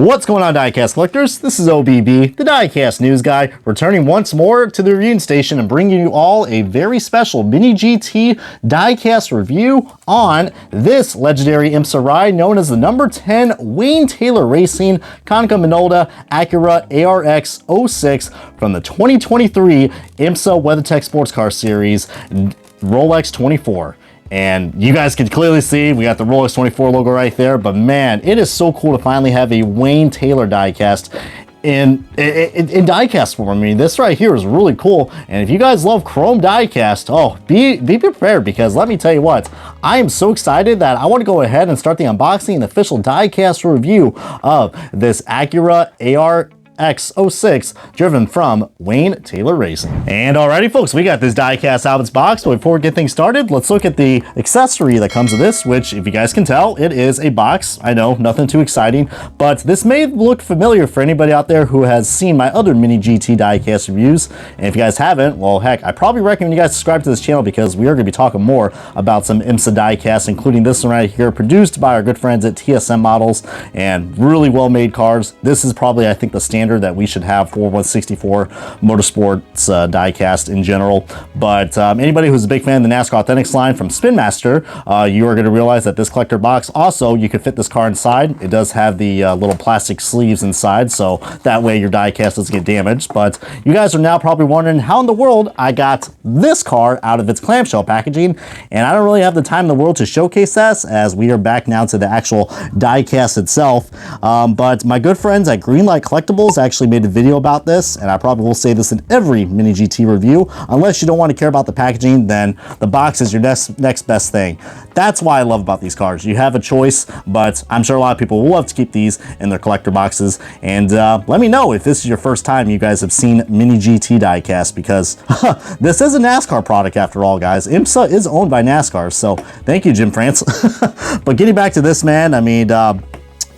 What's going on, diecast collectors? This is OBB, the diecast news guy, returning once more to the reviewing station and bringing you all a very special Mini GT diecast review on this legendary IMSA ride known as the number 10 Wayne Taylor Racing Konica Minolta Acura ARX-06 from the 2023 IMSA WeatherTech Sports Car Series Rolex 24. And you guys can clearly see we got the Rolex 24 logo right there, but man, it is so cool to finally have a Wayne Taylor diecast in diecast form. I mean, this right here is really cool. And if you guys love chrome diecast, oh, be prepared, because let me tell you what, I am so excited that I want to go ahead and start the unboxing and official diecast review of this Acura ARX-06 driven from Wayne Taylor Racing. And alrighty folks, we got this diecast out of its box, but before we get things started, let's look at the accessory that comes with this, which, if you guys can tell, it is a box. I know, nothing too exciting, but this may look familiar for anybody out there who has seen my other Mini GT diecast reviews. And if you guys haven't, well, heck, I probably recommend you guys subscribe to this channel, because we are going to be talking more about some IMSA diecasts, including this one right here, produced by our good friends at TSM Models, and really well made cars. This is probably, I think, the standard that we should have for 164 motorsports diecast in general. But anybody who's a big fan of the NASCAR Authentics line from Spin Master, you are going to realize that this collector box also, you can fit this car inside. It does have the little plastic sleeves inside, so that way your diecast doesn't get damaged. But you guys are now probably wondering how in the world I got this car out of its clamshell packaging, and I don't really have the time in the world to showcase that, as we are back now to the actual diecast itself. But my good friends at Greenlight Collectibles actually made a video about this, and I probably will say this in every Mini GT review. Unless you don't want to care about the packaging, then the box is your next best thing. That's why I love about these cars. You have a choice, but I'm sure a lot of people will love to keep these in their collector boxes. And let me know if this is your first time you guys have seen Mini GT diecast, because this is a NASCAR product after all, guys. IMSA is owned by NASCAR, so thank you, Jim France. But getting back to this, man, I mean,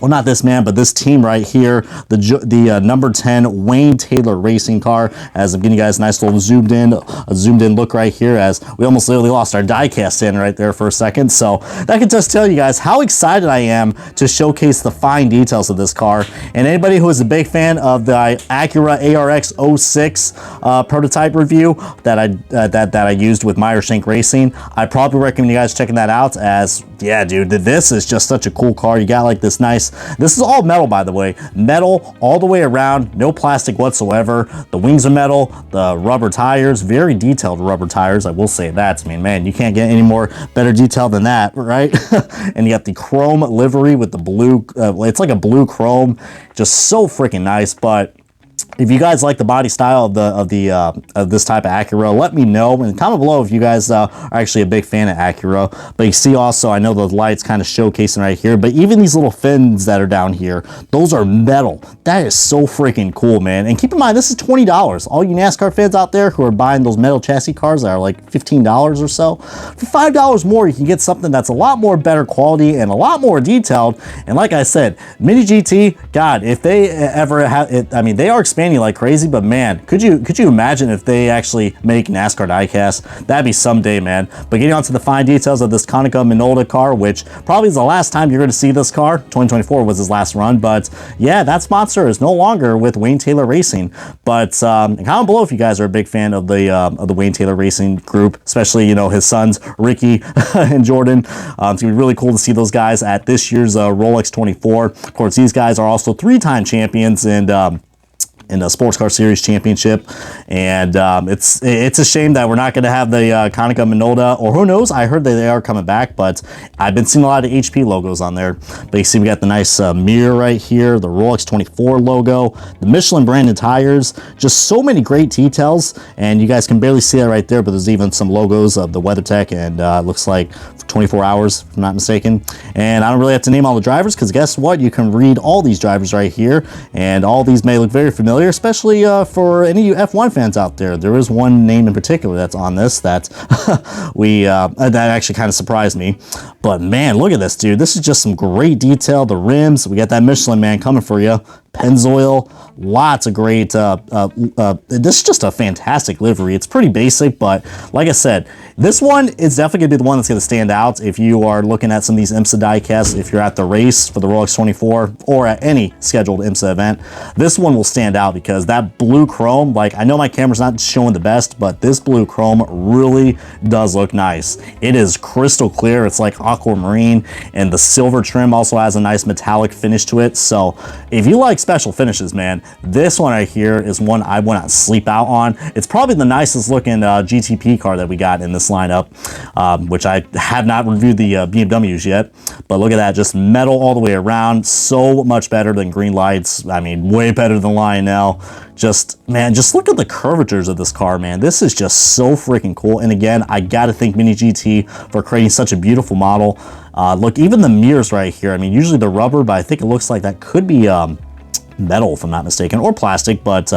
well, not this man, but this team right here, the number 10 Wayne Taylor Racing car, as I'm getting you guys a nice little zoomed in look right here, as we almost literally lost our diecast in right there for a second. So that can just tell you guys how excited I am to showcase the fine details of this car. And anybody who is a big fan of the Acura ARX-06 prototype review that I used with Meyer Shank Racing, I probably recommend you guys checking that out, as yeah, dude, this is just such a cool car. You got like this nice, this is all metal, by the way, metal all the way around, no plastic whatsoever. The wings are metal, the rubber tires, very detailed rubber tires, I will say that. I mean, man, you can't get any more better detail than that, right? And you got the chrome livery with the blue, it's like a blue chrome, just so freaking nice. But if you guys like the body style of this type of Acura, let me know and comment below if you guys are actually a big fan of Acura. But you see also, I know the lights kind of showcasing right here, but even these little fins that are down here, those are metal. That is so freaking cool, man. And keep in mind, this is $20. All you NASCAR fans out there who are buying those metal chassis cars that are like $15 or so, for $5 more, you can get something that's a lot more better quality and a lot more detailed. And like I said, Mini GT, God, if they ever have it, I mean, they are expanding like crazy, but man, could you imagine if they actually make NASCAR diecast? That'd be someday, man. But getting on to the fine details of this Konica Minolta car, which probably is the last time you're going to see this car. 2024 was his last run, but yeah, that sponsor is no longer with Wayne Taylor Racing. But comment below if you guys are a big fan of the Wayne Taylor Racing group, especially, you know, his sons Ricky and Jordan. It's gonna be really cool to see those guys at this year's Rolex 24. Of course, these guys are also three-time champions and in the Sports Car Series Championship. And it's a shame that we're not going to have the Konica Minolta, or who knows, I heard that they are coming back, but I've been seeing a lot of HP logos on there. But you see we got the nice mirror right here, the Rolex 24 logo, the Michelin branded tires, just so many great details. And you guys can barely see it right there, but there's even some logos of the WeatherTech, and it looks like 24 hours, if I'm not mistaken. And I don't really have to name all the drivers, because guess what, you can read all these drivers right here, and all these may look very familiar, especially for any of you F1 fans out there. There is one name in particular that's on this that that actually kind of surprised me. But man, look at this, dude. This is just some great detail. The rims, we got that Michelin man coming for you. Pennzoil, lots of great, this is just a fantastic livery. It's pretty basic, but like I said, this one is definitely gonna be the one that's gonna stand out if you are looking at some of these IMSA diecasts, if you're at the race for the Rolex 24 or at any scheduled IMSA event. This one will stand out because that blue chrome, like, I know my camera's not showing the best, but this blue chrome really does look nice. It is crystal clear. It's like aquamarine, and the silver trim also has a nice metallic finish to it. So if you like special finishes, man, this one right here is one I would not sleep out on. It's probably the nicest looking GTP car that we got in this lineup, which I have not reviewed the BMWs yet, but look at that, just metal all the way around. So much better than green lights. I mean, way better than Lionel. Just, man, just look at the curvatures of this car, man. This is just so freaking cool. And again, I gotta thank Mini GT for creating such a beautiful model. Look, even the mirrors right here, I mean, usually the rubber, but I think it looks like that could be metal, if I'm not mistaken, or plastic, but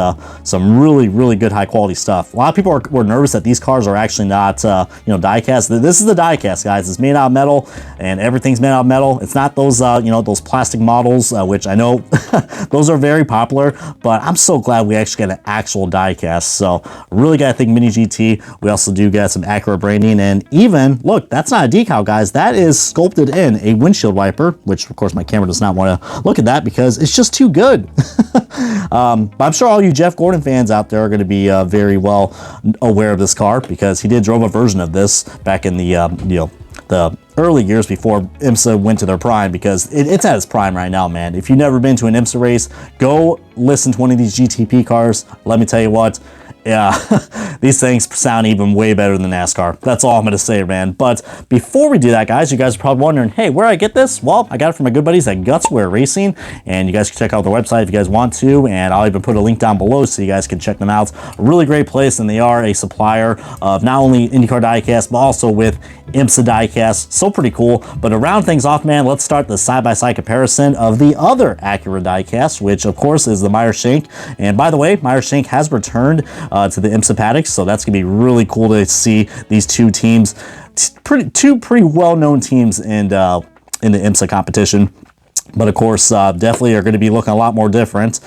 some really good high quality stuff. A lot of people were nervous that these cars are actually not you know, die cast. This is the die cast, guys. It's made out of metal, and everything's made out of metal. It's not those you know, those plastic models, which I know those are very popular, but I'm so glad we actually got an actual die cast. So really gotta thank Mini GT. We also do get some Acura branding, and even look, that's not a decal, guys. That is sculpted in a windshield wiper, which of course my camera does not want to look at that because it's just too good. But I'm sure all you Jeff Gordon fans out there are going to be very well aware of this car because he did drove a version of this back in the you know, the early years before IMSA went to their prime, because it's at its prime right now, man. If you've never been to an IMSA race, go listen to one of these GTP cars. Let me tell you what, yeah, these things sound even way better than NASCAR. That's all I'm going to say, man. But before we do that, guys, you guys are probably wondering, hey, where do I get this? Well, I got it from my good buddies at Gutswear Racing, and you guys can check out their website if you guys want to, and I'll even put a link down below so you guys can check them out. A really great place, and they are a supplier of not only IndyCar diecast, but also with IMSA diecast. So pretty cool. But to round things off, man, let's start the side-by-side comparison of the other Acura diecast, which of course is the Meyer-Shank. And by the way, Meyer-Shank has returned to the IMSA paddocks, so that's gonna be really cool to see these two teams, two pretty well-known teams in the IMSA competition. But of course, definitely are going to be looking a lot more different.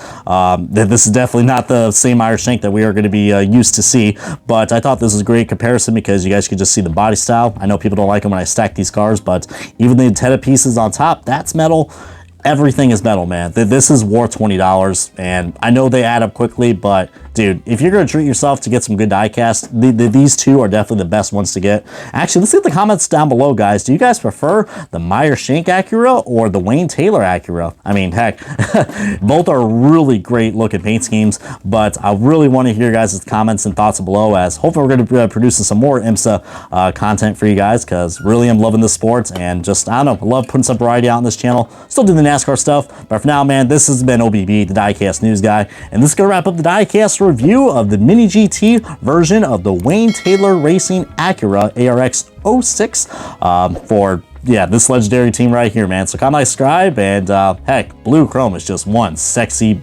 This is definitely not the same Meyer-Shank that we are going to be used to see. But I thought this was a great comparison because you guys could just see the body style. I know people don't like them when I stack these cars, but even the antenna pieces on top, that's metal. Everything is metal, man. This is worth $20, and I know they add up quickly, but dude, if you're going to treat yourself to get some good diecast, these two are definitely the best ones to get. Actually, let's get the comments down below, guys. Do you guys prefer the Meyer-Shank Acura or the Wayne Taylor Acura? I mean, heck, both are really great looking paint schemes, but I really want to hear your guys' comments and thoughts below, as hopefully we're going to be producing some more IMSA content for you guys, because really I'm loving this sport, and just, I don't know, I love putting some variety out on this channel. Still do the NASCAR stuff, but for now, man, this has been OBB, the Diecast News Guy, and this is going to wrap up the Diecast review of the Mini GT version of the Wayne Taylor Racing Acura ARX-06 for, yeah, this legendary team right here, man. So comment, like, subscribe, and heck, blue chrome is just one sexy